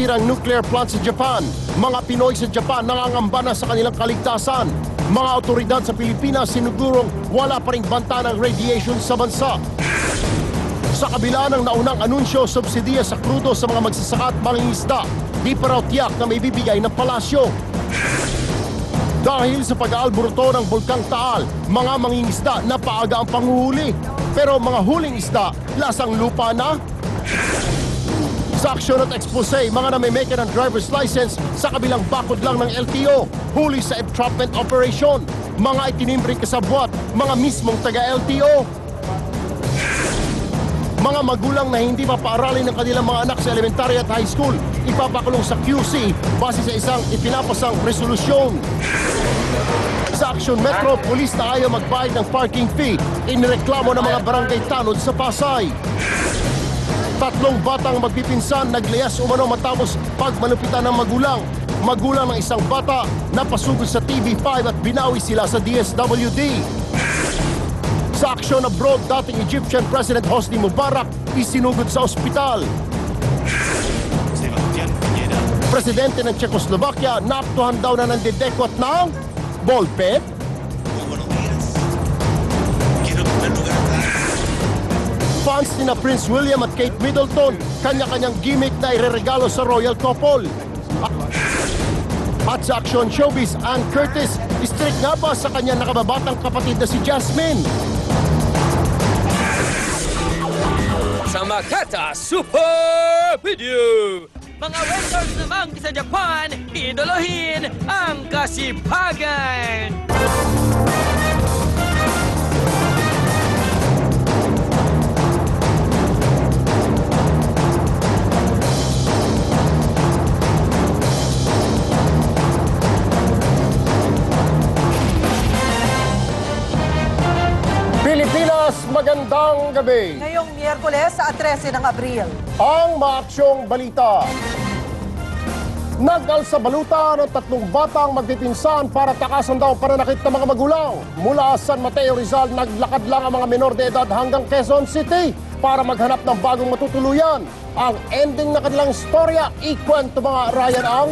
nasisirang nuclear plant sa Japan. Mga Pinoy sa Japan nangangamba na sa kanilang kaligtasan. Mga otoridad sa Pilipinas sinigurong wala pa ring banta ng radiation sa bansa. Sa kabila ng naunang anunsyo, subsidiya sa krudo sa mga magsasaka at mangingisda, di pa raw tiyak na may bibigay ng palasyo. Dahil sa pag-aalburuto ng Bulkang Taal, mga mangingisda na paaga ang panghuhuli. Pero mga huling isda, lasang lupa na. Sa aksyon at expose, mga namimeke ng driver's license sa kabilang bakod lang ng LTO, huli sa entrapment operation, mga itinimbreng kasabwat, mga mismong taga-LTO. Mga magulang na hindi mapaaralin ng kanilang mga anak sa elementary at high school, ipapakulong sa QC base sa isang ipinapasang resolusyon. Sa Aksyon Metro, pulis na ayaw magbayad ng parking fee, inireklamo ng mga barangay tanod sa Pasay. 3 batang magpipinsan naglayas umano matapos pagmalupitan ng magulang. Magulang ng isang bata napasugod sa TV5 at binawi sila sa DSWD. Sa aksyon abroad, dating Egyptian President Hosni Mubarak isinugod sa ospital. Presidente ng Czechoslovakia naaptuhan daw na nandidekwat ng ballpen. Fans ni na Prince William at Kate Middleton, kanya-kanyang gimmick na ireregalo sa royal couple. At sa aksyon showbiz, Ann Curtis, strict nga ba sa kanyang nakababatang kapatid na si Jasmine? Sa Makata Super Video! Mga wrestlers naman sa Japan, idolohin ang kasipagan! Pilipinas, magandang gabi. Ngayong Miyerkules sa 13 ng Abril. Ang maaksyong balita. Nag-alsa baluta ng 3 batang magpipinsan para takasan daw pananakit ng mga magulang. Mula San Mateo Rizal, naglakad lang ang mga menor de edad hanggang Quezon City para maghanap ng bagong matutuluyan. Ang ending na kanilang storya, ikwento mga Ryan ang...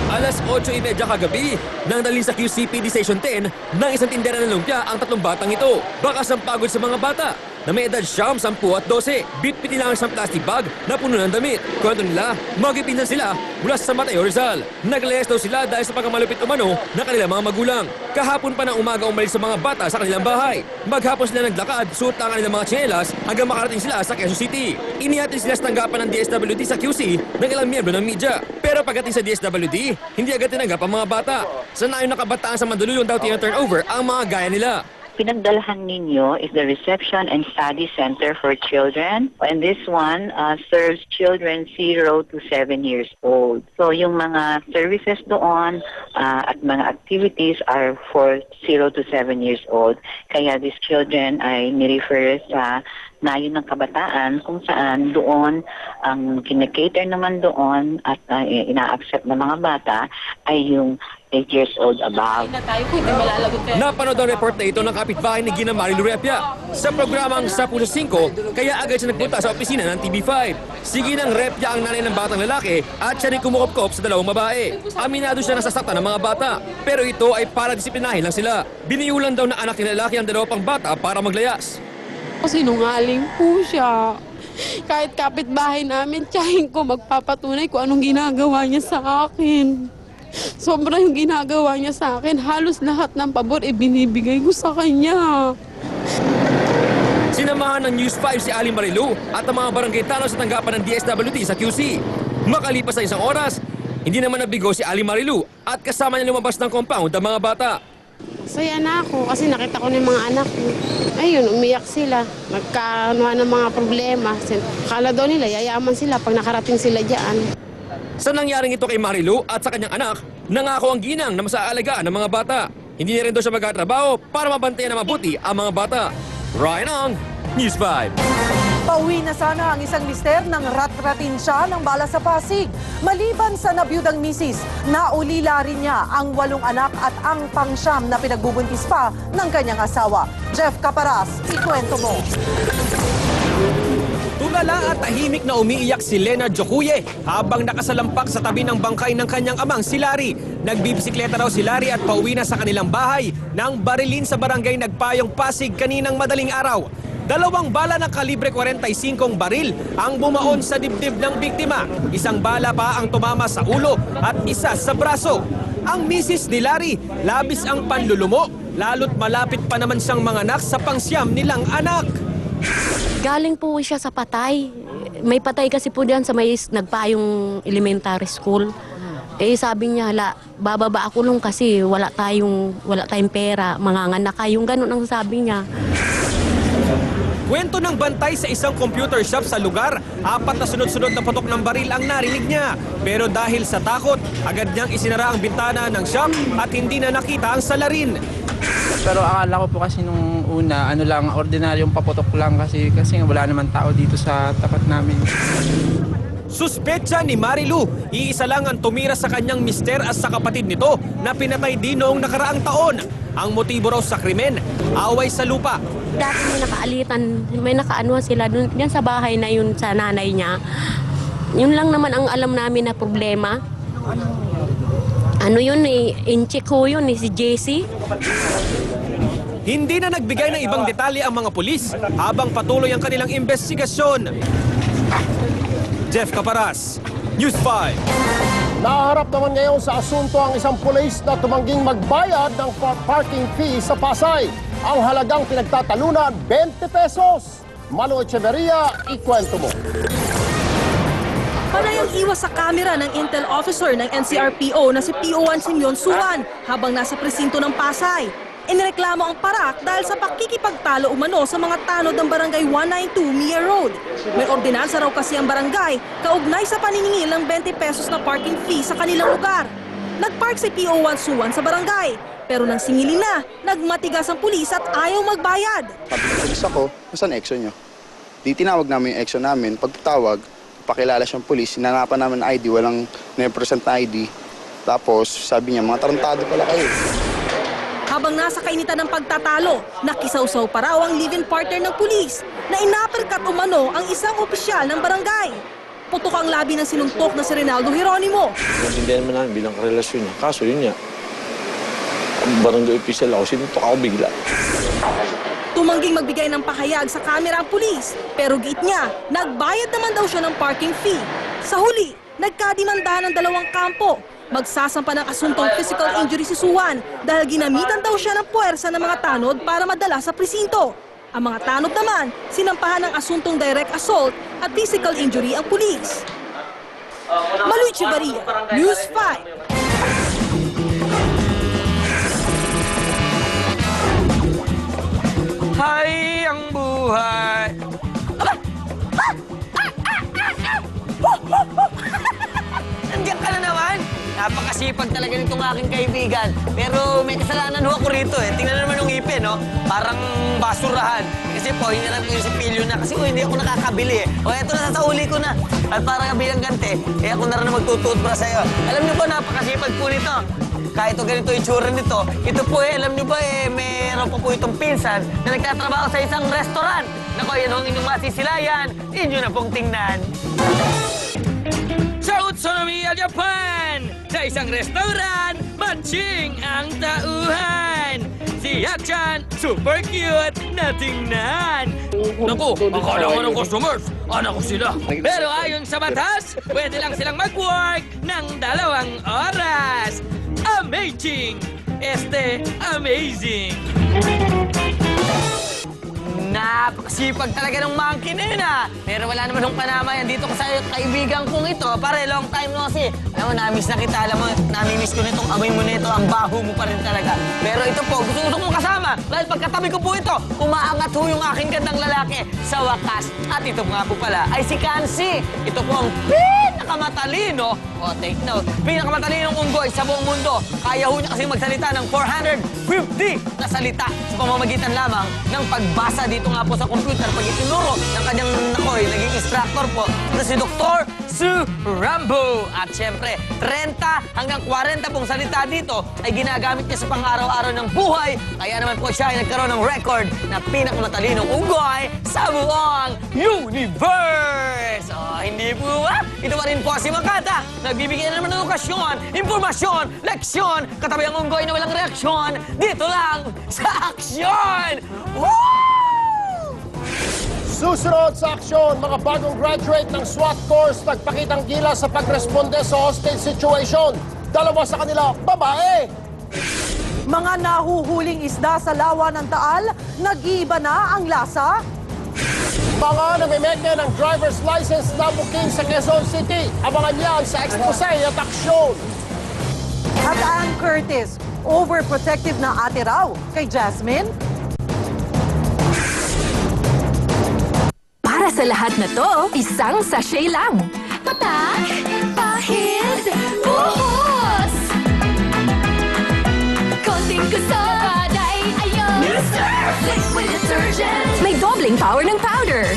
Alas 8:30 kagabi, nang dalhin sa QCPD Station 10 ng isang tindera ng lumpia ang 3 batang ito. Bakas ang pagod sa mga bata na may edad 10, 10 at 12. Bitbit nila ang isang plastic bag na puno ng damit. Kwento nila, magpipinsan sila mula sa San Mateo Rizal. Naglayas daw sila dahil sa pagkamalupit umano ng kanilang mga magulang. Kahapon pa ng umaga umalis sa mga bata sa kanilang bahay. Maghapon sila naglakad, suot ang kanilang mga tsinelas hanggang makarating sila sa Quezon City. Inihatid sila sa tanggapan ng DSWD sa QC ng ilang miyembro ng media. Pero pagdating sa DSWD, hindi agad tinanggap ang mga bata. Sa nayon ng kabataan sa Mandaluyong daw tina-turnover ang mga gaya nila. Pinagdalahan ninyo is the Reception and Study Center for Children. And this one serves children 0 to 7 years old. So yung mga services doon at mga activities are for 0 to 7 years old. Kaya these children ay nirefer sa nayon ng kabataan kung saan doon ang kinakater naman doon at ina-accept ng mga bata ay yung 8 years old above. Napanood ang report na ito ng kapitbahay ni Gina Marilu Repia sa programang Sa Puso 5, kaya agad siya nagpunta sa opisina ng TV5. Si Ginang Repia ang nanay ng batang lalaki at siya rin kumukop-kop sa 2 babae. Aminado siya na sasaktan ng mga bata, pero ito ay para disiplinahin lang sila. Biniyulan daw na anak ni lalaki ang 2 pang bata para maglayas. Sinungaling po siya. Kahit kapitbahay namin, tiyahin ko magpapatunay kung anong ginagawa niya sa akin. Sobra yung ginagawa niya sa akin. Halos lahat ng pabor binibigay ko sa kanya. Sinamahan ng News 5 si Ali Marilu at ang mga barangay tanong sa tanggapan ng DSWD sa QC. Makalipas na 1 oras, hindi naman nabigo si Ali Marilu at kasama niya lumabas ng compound ang mga bata. Saya na ako kasi nakita ko na yung mga anak ko. Ayun, umiyak sila. Nagkaanuhan ng mga problema. Kala daw nila, yayaman sila pag nakarating sila dyan. Sa nangyaring ito kay Marilu at sa kanyang anak, nangako ang ginang na masaalagaan ng mga bata. Hindi na rin daw siya magtatrabaho para mabantayan na mabuti ang mga bata. Ryan Ang, News 5. Pauwi na sana ang isang mister ng rat-ratin siya ng bala sa Pasig. Maliban sa nabiyudang misis, naulila rin niya ang 8 anak at ang pangsyam na pinagbubuntis pa ng kanyang asawa. Jeff Caparas, ikwento mo. Tulala at tahimik na umiiyak si Leonard Jocuye habang nakasalampak sa tabi ng bangkay ng kanyang amang si Larry. Nagbibisikleta raw si Larry at pauwi na sa kanilang bahay nang barilin sa barangay Nagpayong Pasig kaninang madaling araw. 2 bala ng kalibre 45 baril ang bumaon sa dibdib ng biktima. 1 bala pa ang tumama sa ulo at 1 sa braso. Ang misis ni Larry, labis ang panlulumo, lalo't malapit pa naman siyang manganak sa pangsyam nilang anak. Galing po siya sa patay. May patay kasi po diyan sa may Nagpayong elementary school. Sabi niya, bababa ako nung kasi wala tayong pera, manganganak kayong ganun ang sabi niya. Kwento ng bantay sa isang computer shop sa lugar, 4 na sunod-sunod na putok ng baril ang narinig niya. Pero dahil sa takot, agad niyang isinara ang bintana ng shop at hindi na nakita ang salarin. Pero akala ko po kasi nung una, ordinaryong paputok lang kasi wala naman tao dito sa tapat namin. Suspetsa ni Marilu, iisa lang ang tumira sa kanyang mister at sa kapatid nito na pinatay din noong nakaraang taon. Ang motibo raw sa krimen, away sa lupa. Dati may nakaalitan, may nakaano sila dun, yan sa bahay na yun sa nanay niya. Yun lang naman ang alam namin na problema. Ano yun inchik ko yun si JC. Hindi na nagbigay ng ibang detalye ang mga pulis habang patuloy ang kanilang investigasyon. Jeff Caparas, News 5. Naharap naman ngayon sa asunto ang isang pulis na tumangging magbayad ng parking fee sa Pasay. Ang halagang pinagtatalunan, 20 pesos. Manu Echeverria, ikwento mo. Panayang iwas sa kamera ng intel officer ng NCRPO na si PO1 Simeon Suwan habang nasa presinto ng Pasay. Inireklamo ang parak dahil sa pakikipagtalo umano sa mga tanod ng Barangay 192 Mia Road. May ordinansa raw kasi ang barangay kaugnay sa paniningil ng 20 pesos na parking fee sa kanilang lugar. Nagpark si PO1 Suwan sa barangay, pero nang singilin na, nagmatigas ang pulis at ayaw magbayad. Sabi ng pulis ako, saan exo nyo? Di tinawag namin yung exo namin. Pagtawag, pakilala siyang pulis, sinanapan namin ng ID, walang 9% na ID. Tapos sabi niya, mga tarantado pala kayo. Habang nasa kainitan ng pagtatalo, nakisawsaw pa raw ang live-in partner ng pulis na inaperkat umano ang isang opisyal ng barangay. Putok ang labi ng sinuntok na si Rinaldo Hieronimo. Naintindihan naman namin bilang karelasyon niya. Kaso yun niya, barangay official ako, sinuntok ako bigla. Tumangging magbigay ng pahayag sa kamera ang pulis, pero giit niya, nagbayad naman daw siya ng parking fee. Sa huli, nagkadimandahan ng 2 kampo. Magsasampa ng asuntong physical injury si Suwan dahil ginamitan daw siya ng puwersa ng mga tanod para madala sa presinto. Ang mga tanod naman, sinampahan ng asuntong direct assault at physical injury ang pulis. Manu Echeverria, News 5. Hay ang buhay! Nandiyan ka na naman. Napakasipag talaga nitong aking kaibigan. Pero may kasalanan ho ako rito eh. Tingnan naman yung ngipin, no? Parang basurahan. Kasi po, hiniram ko yung sipilyo na kasi hindi ako nakakabili eh. O eto na, sasauli ko na. At para bilang ganti, ako na rin magtutuot sa'yo. Alam niyo ba, napakasipag po nito. Kahit ganito yung tsura nito, ito po alam niyo ba meron pa po itong pinsan na nagtatrabaho sa isang restaurant. Naku, yan ang inyong masisilayan. Inyo na pong tingnan. Sa Utsunomiya, Japan! Sa isang restaurant, matching ang tauhan! Si Yak-chan, super cute na tingnan! Naku, akala ko ng customers, anak ko sila. Pero ayon sa batas, pwede lang silang mag-work ng 2 oras! Amazing! Amazing! Napakasipag talaga ng monkey na yun ah. Pero wala naman ng panamayan dito ko sa kaibigan kong ito. Pare, long time no kasi. Alam mo, namiss na kita. Alam mo, namimiss ko nitong amoy mo nito. Ang baho mo pa rin talaga. Pero ito po, gusto kong kasama. Dahil pagkatabi ko po ito, umaangat ho yung aking gandang lalaki sa wakas. At ito nga po pala ay si Kansi. Ito po ang pinakamatapos pinakamatalino, take note, pinakamatalinong unggoy sa buong mundo. Kaya ho niya kasi magsalita ng 450 na salita sa pamamagitan lamang ng pagbasa dito nga po sa computer pag itinuro ng kanyang naging instructor po na si Dr. Sue Rambo. At syempre, 30 hanggang 40 pong salita dito ay ginagamit niya sa pang-araw-araw ng buhay. Kaya naman po siya ay nagkaroon ng record na pinakamatalinong unggoy sa buong universe. Hindi po ba? Ito pa rin po si Makata. Nagbibigay na naman ng okasyon, impormasyon, leksyon, katabi ang unggoy na walang reaksyon. Dito lang sa aksyon! Woo! Susunod sa aksyon, mga bagong graduate ng SWAT course nagpakitang gilas sa pagresponde sa hostage situation. Dalawa sa kanila, babae. Mga nahuhuling isda sa lawa ng Taal, nag-iiba na ang lasa? Mga namimeke ng driver's license na booking sa Quezon City. Abangan yan sa expose at aksyon. At Ann Curtis, overprotective na ate raw kay Jasmine? Para sa lahat na to, isang sachet lang. Patak, pahid, buhos. Konting kusot, ay ayos. Liquid detergent. May dobling power ng powder.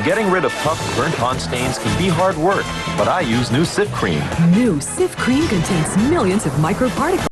Getting rid of puff, burnt-on stains can be hard work, but I use new Sif Cream. New Sif Cream contains millions of microparticles.